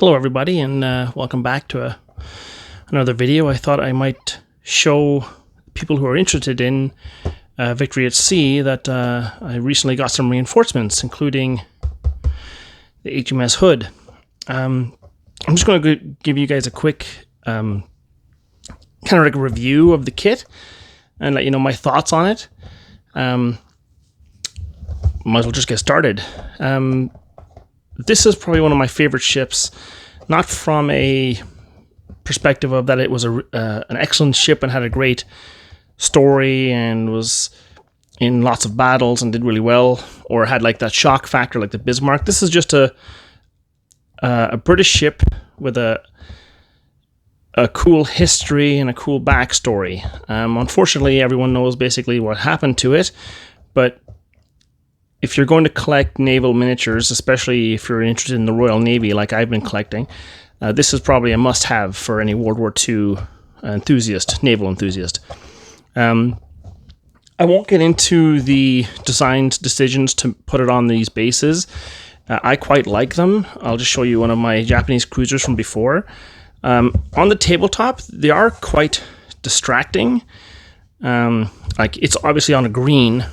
Hello everybody, and welcome back to another video. I thought I might show people who are interested in Victory at Sea that I recently got some reinforcements, including the HMS Hood. I'm just going to give you guys a quick kind of like a review of the kit and let you know my thoughts on it. Might as well just get started. This is probably one of my favorite ships, not from a perspective of that it was an excellent ship and had a great story and was in lots of battles and did really well, or had like that shock factor like the Bismarck. This is just a British ship with a cool history and a cool backstory. Unfortunately, everyone knows basically what happened to it, but if you're going to collect naval miniatures, especially if you're interested in the Royal Navy like I've been collecting, this is probably a must-have for any World War II enthusiast, naval enthusiast. I won't get into the design decisions to put it on these bases. I quite like them. I'll just show you one of my Japanese cruisers from before. On the tabletop, they are quite distracting. Like it's obviously on a green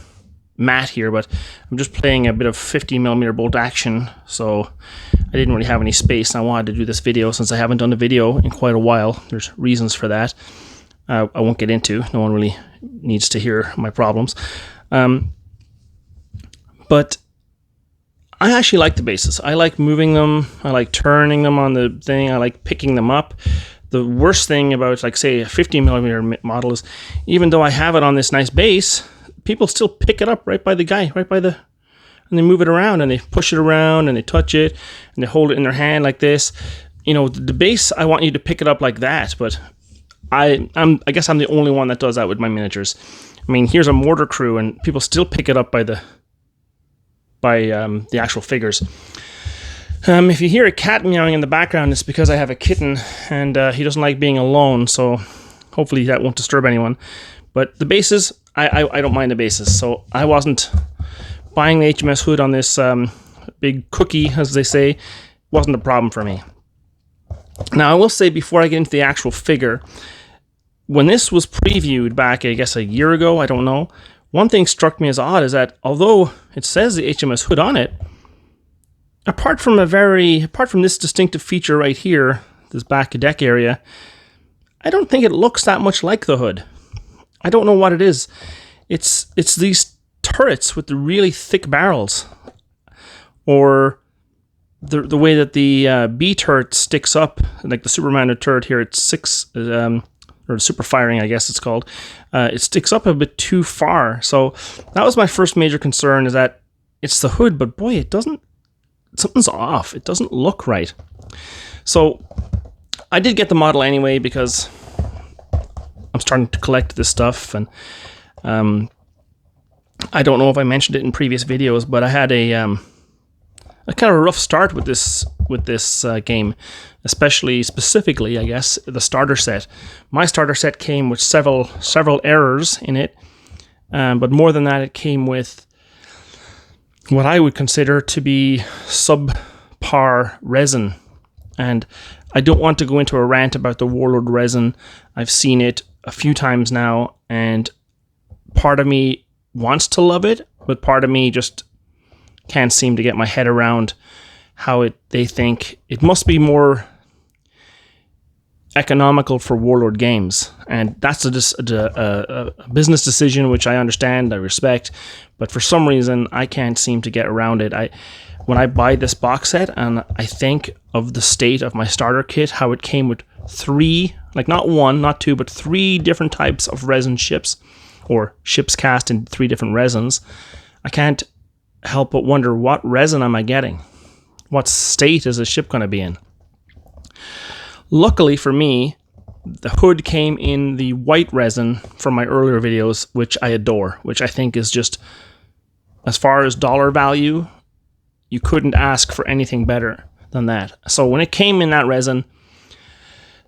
mat here, but I'm just playing a bit of 50mm bolt action, so I didn't really have any space. I wanted to do this video since I haven't done a video in quite a while. There's reasons for that. I won't get into. No one really needs to hear my problems. But I actually like the bases. I like moving them. I like turning them on the thing. I like picking them up. The worst thing about, like, say, a 50mm model is, even though I have it on this nice base, people still pick it up right by the guy, and they move it around, and they push it around, and they touch it, and they hold it in their hand like this. You know, the base, I want you to pick it up like that, but I guess I'm the only one that does that with my miniatures. I mean, here's a mortar crew, and people still pick it up by the actual figures. If you hear a cat meowing in the background, it's because I have a kitten, and he doesn't like being alone, so hopefully that won't disturb anyone. But the bases, I don't mind the bases, so I wasn't buying the HMS Hood on this big cookie, as they say. Wasn't a problem for me. Now, I will say, before I get into the actual figure, when this was previewed back, I guess a year ago, I don't know, one thing struck me as odd is that although it says the HMS Hood on it, apart from this distinctive feature right here, this back deck area, I don't think it looks that much like the Hood. I don't know what it is. It's these turrets with the really thick barrels, or the way that the B turret sticks up, like the Superman turret here. It's or super firing, I guess it's called. It sticks up a bit too far. So that was my first major concern, is that it's the Hood, but boy, something's off. It doesn't look right. So I did get the model anyway because I'm starting to collect this stuff, and I don't know if I mentioned it in previous videos, but I had a kind of a rough start with this game, specifically, I guess, the starter set. My starter set came with several errors in it, but more than that, it came with what I would consider to be subpar resin. And I don't want to go into a rant about the Warlord resin. I've seen it a few times now, and part of me wants to love it, but part of me just can't seem to get my head around how they think it must be more economical for Warlord games. And that's a business decision, which I understand, I respect, but for some reason I can't seem to get around it. When I buy this box set and I think of the state of my starter kit, how it came with 3, like not 1, not 2, but 3 different types of resin ships, or ships cast in 3 different resins, I can't help but wonder, what resin am I getting? What state is the ship going to be in? Luckily for me, the Hood came in the white resin from my earlier videos, which I adore, which I think is just, as far as dollar value, you couldn't ask for anything better than that. So when it came in that resin,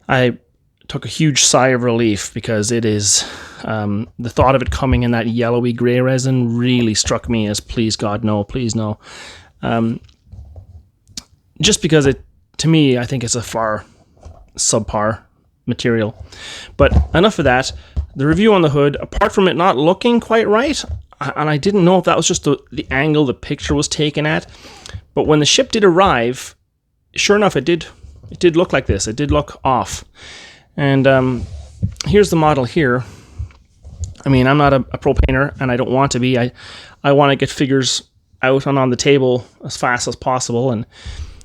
I took a huge sigh of relief, because it is, the thought of it coming in that yellowy gray resin really struck me as, please God, no, please no. Just because it to me, I think it's a far subpar material. But enough of that. The review on the hood, apart from it not looking quite right, and I didn't know if that was just the angle the picture was taken at, but when the ship did arrive, sure enough, it did look like this. It did look off. And here's the model here. I mean, I'm not a pro painter, and I don't want to be. I want to get figures out and on the table as fast as possible. And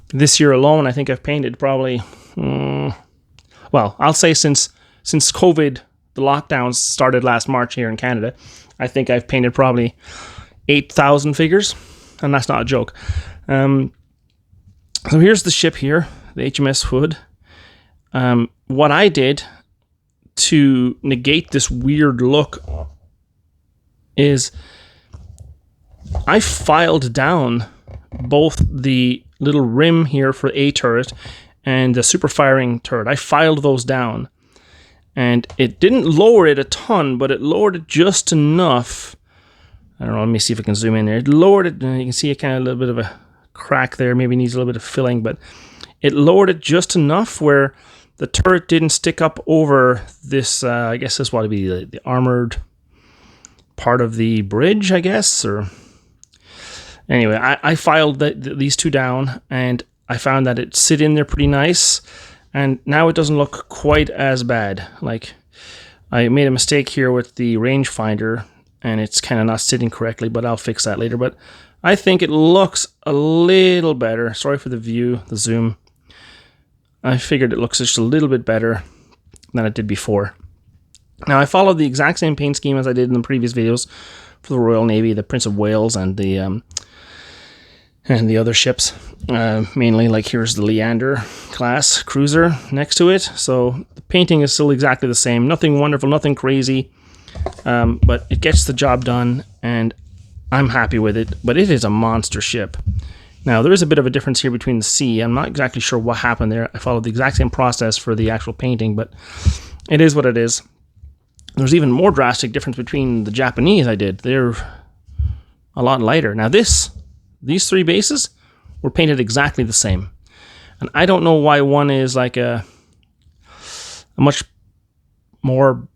this year alone, I think I've painted probably, well, I'll say since COVID, the lockdowns started last March here in Canada, I think I've painted probably 8,000 figures, and that's not a joke. So here's the ship here, the HMS Hood. What I did to negate this weird look is I filed down both the little rim here for A turret and the super firing turret. I filed those down, and it didn't lower it a ton, but it lowered it just enough. I don't know, let me see if I can zoom in there. It lowered it, and you can see a kind of a little bit of a crack there, maybe needs a little bit of filling, but it lowered it just enough where the turret didn't stick up over this, I guess this would be the armored part of the bridge, I guess, or... Anyway, I filed these two down, and I found that it sit in there pretty nice, and now it doesn't look quite as bad. Like, I made a mistake here with the rangefinder, and it's kind of not sitting correctly, but I'll fix that later. But I think it looks a little better. Sorry for the zoom. I figured it looks just a little bit better than it did before. Now, I followed the exact same paint scheme as I did in the previous videos for the Royal Navy, the Prince of Wales, and the other ships. Mainly, like, here's the Leander class cruiser next to it. So the painting is still exactly the same. Nothing wonderful, nothing crazy, but it gets the job done, and I'm happy with it. But it is a monster ship. Now, there is a bit of a difference here between the sea. I'm not exactly sure what happened there. I followed the exact same process for the actual painting, but it is what it is. There's even more drastic difference between the Japanese I did. They're a lot lighter. Now, these three bases were painted exactly the same. And I don't know why one is like a much more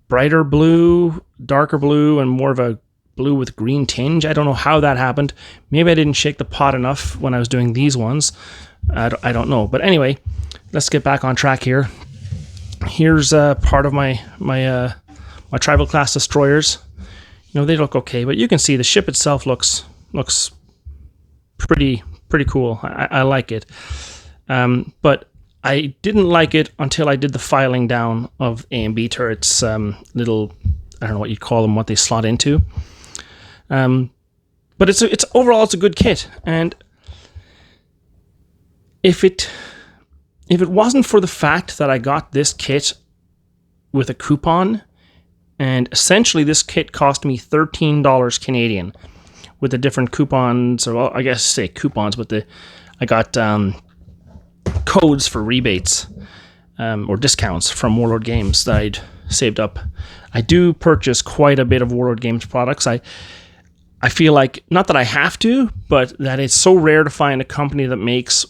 brighter blue, darker blue, and more of a blue with green tinge. I don't know how that happened. Maybe I didn't shake the pot enough when I was doing these ones. I don't know. But anyway, let's get back on track here. Here's part of my tribal class destroyers. You know, they look okay, but you can see the ship itself looks pretty cool. I like it. But I didn't like it until I did the filing down of A and B turrets, little, I don't know what you'd call them, what they slot into. But it's overall it's a good kit, and if it wasn't for the fact that I got this kit with a coupon, and essentially this kit cost me $13 Canadian with the different coupons, or well, I guess say coupons, but I got codes for rebates or discounts from Warlord Games that I'd saved up. I do purchase quite a bit of Warlord Games products. I feel like, not that I have to, but that it's so rare to find a company that makes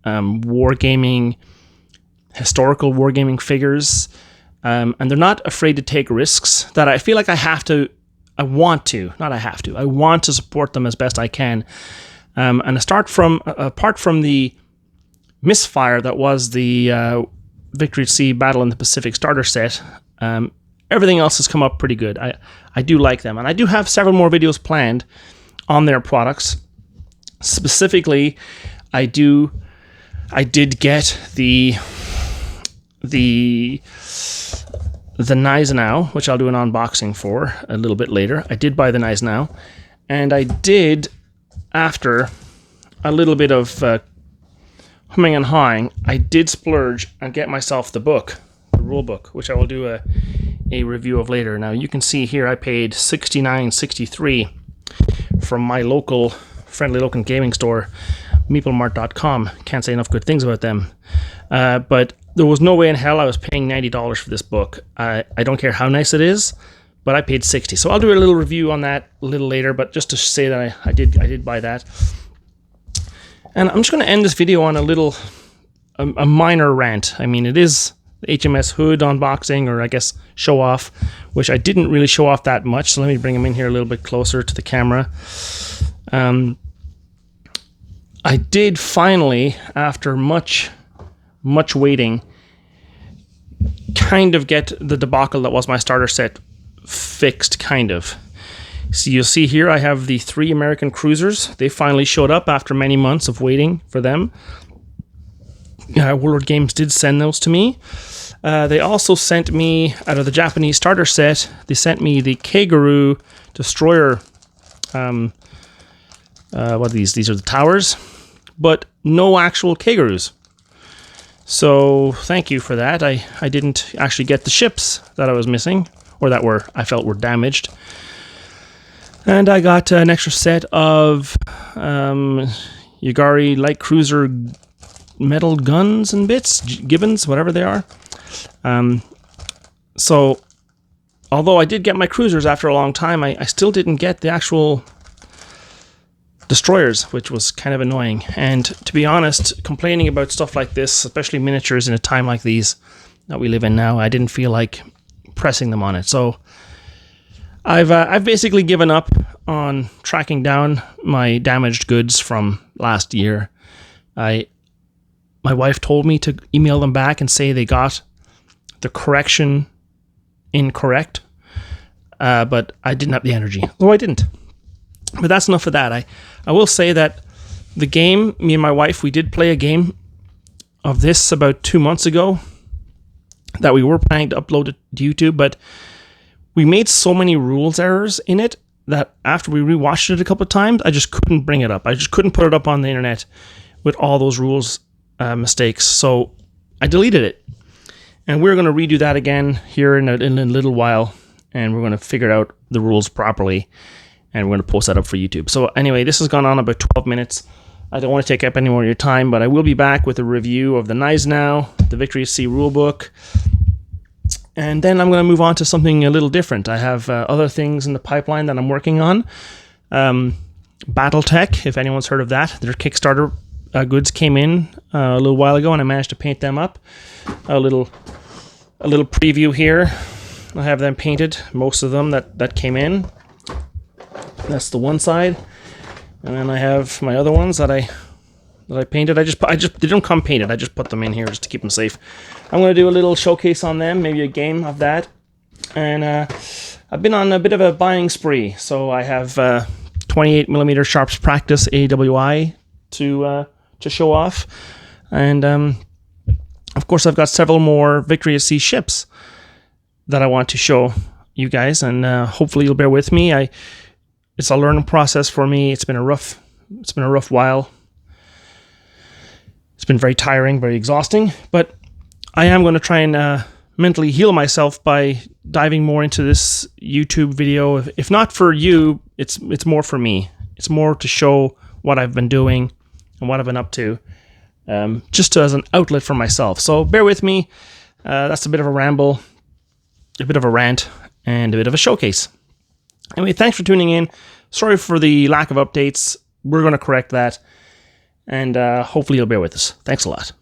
wargaming, historical wargaming figures, and they're not afraid to take risks, that I feel like I want to support them as best I can. And apart from the misfire that was the Victory at Sea Battle in the Pacific starter set, everything else has come up pretty good. I do like them, and I do have several more videos planned on their products. Specifically, I did get the Gneisenau, which I'll do an unboxing for a little bit later. I did buy the Gneisenau, and I did, after a little bit of humming and hawing, I did splurge and get myself the book, the rule book, which I will do a review of later. Now, you can see here I paid $69.63 from my friendly local gaming store, meeplemart.com. Can't say enough good things about them. But there was no way in hell I was paying $90 for this book. I don't care how nice it is, but I paid $60. So I'll do a little review on that a little later, but just to say that I did buy that. And I'm just going to end this video on a minor rant. I mean, it is the HMS Hood unboxing, or I guess show off, which I didn't really show off that much. So let me bring him in here a little bit closer to the camera. I did finally, after much waiting, kind of get the debacle that was my starter set fixed, kind of. So you'll see here I have the 3 American cruisers. They finally showed up after many months of waiting for them. Warlord Games did send those to me. They also sent me, out of the Japanese starter set, they sent me the Keigaru Destroyer. What are these? These are the towers, but no actual Keigarus. So thank you for that. I didn't actually get the ships that I was missing, or that I felt were damaged. And I got an extra set of Yagari light cruiser metal guns and bits, gibbons, whatever they are. So although I did get my cruisers after a long time, I still didn't get the actual destroyers, which was kind of annoying. And to be honest, complaining about stuff like this, especially miniatures in a time like these that we live in now, I didn't feel like pressing them on it. So I've basically given up on tracking down my damaged goods from last year. My wife told me to email them back and say they got the correction incorrect, but I didn't have the energy. Well, I didn't. But that's enough of that. I will say that the game, me and my wife, we did play a game of this about 2 months ago that we were planning to upload it to YouTube, but we made so many rules errors in it that after we rewatched it a couple of times, I just couldn't bring it up. I just couldn't put it up on the internet with all those rules mistakes. So I deleted it. And we're going to redo that again here in a little while. And we're going to figure out the rules properly. And we're going to post that up for YouTube. So anyway, this has gone on about 12 minutes. I don't want to take up any more of your time, but I will be back with a review of the Gneisenau, the Victory at Sea rulebook. And then I'm going to move on to something a little different. I have other things in the pipeline that I'm working on. Battletech, if anyone's heard of that. Their Kickstarter goods came in a little while ago, and I managed to paint them up. A little preview here. I have them painted, most of them that came in. That's the one side. And then I have my other ones that I painted. They don't come painted. I just put them in here just to keep them safe. I'm going to do a little showcase on them, maybe a game of that. And I've been on a bit of a buying spree. So I have 28mm Sharps Practice AWI to show off. And of course, I've got several more Victory at Sea ships that I want to show you guys. And hopefully you'll bear with me. It's a learning process for me. It's been a rough while. It's been very tiring, very exhausting, but I am going to try and mentally heal myself by diving more into this YouTube video. If not for you, it's more for me. It's more to show what I've been doing and what I've been up to, just as an outlet for myself. So bear with me. That's a bit of a ramble, a bit of a rant, and a bit of a showcase. Anyway, thanks for tuning in. Sorry for the lack of updates. We're going to correct that. And hopefully you'll bear with us. Thanks a lot.